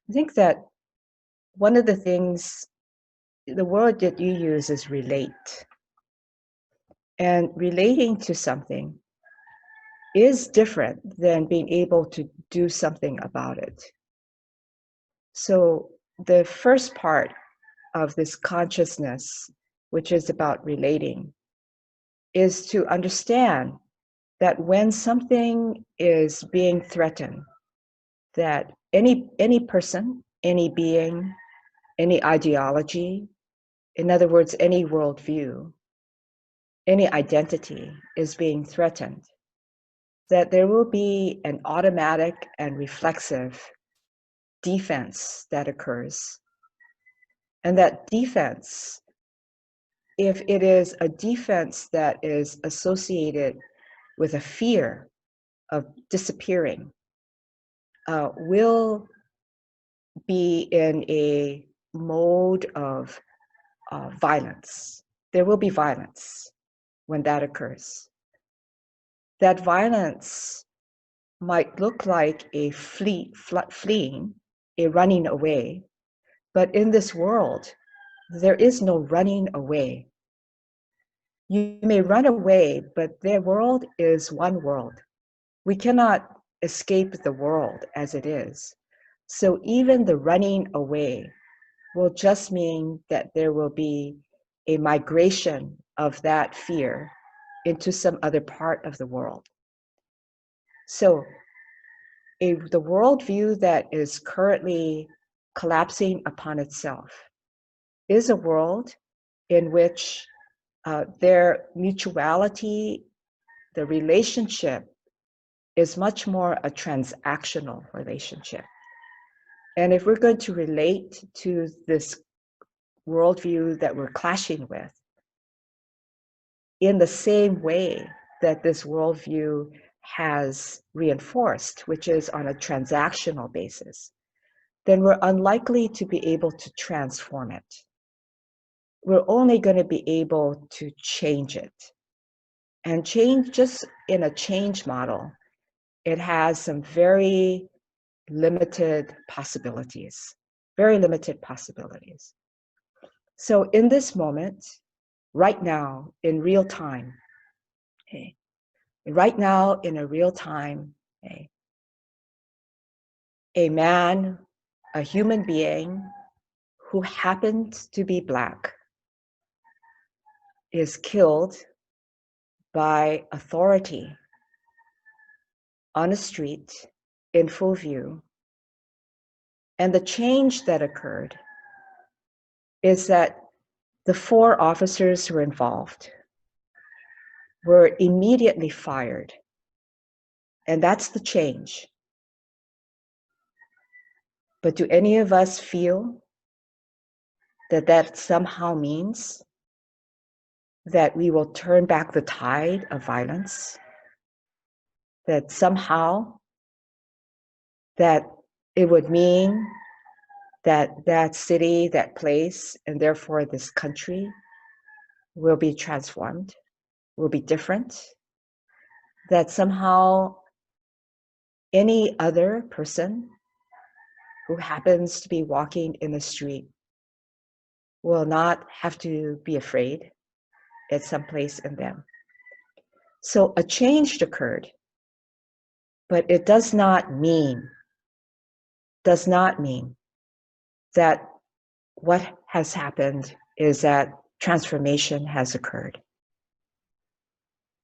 I think that one of the things, the word that you use is relate. And relating to something is different than being able to do something about it. So the first part of this consciousness, which is about relating, is to understand that when something is being threatened, that any person, any being, any ideology, in other words, any worldview, any identity is being threatened, that there will be an automatic and reflexive defense that occurs. And that defense, if it is a defense that is associated with a fear of disappearing, will be in a mode of violence. There will be violence when that occurs. That violence might look like a fleeing, a running away, but in this world, there is no running away. You may run away, but their world is one world. We cannot escape the world as it is. So even the running away will just mean that there will be a migration of that fear into some other part of the world. So the worldview that is currently collapsing upon itself is a world in which their mutuality, the relationship, is much more a transactional relationship. And if we're going to relate to this worldview that we're clashing with in the same way that this worldview has reinforced, which is on a transactional basis, then we're unlikely to be able to transform it. We're only going to be able to change it. And change, just in a change model, it has some very limited possibilities, very limited possibilities. So in this moment, right now, in real time, okay, right now in a real time, okay, a man, a human being who happens to be Black is killed by authority on a street in full view. And the change that occurred is that the 4 officers who were involved were immediately fired. And that's the change. But do any of us feel that that somehow means that we will turn back the tide of violence? That somehow that it would mean that that city, that place, and therefore this country will be transformed, will be different? That somehow any other person who happens to be walking in the street will not have to be afraid at some place in them. So a change occurred, but it does not mean that what has happened is that transformation has occurred.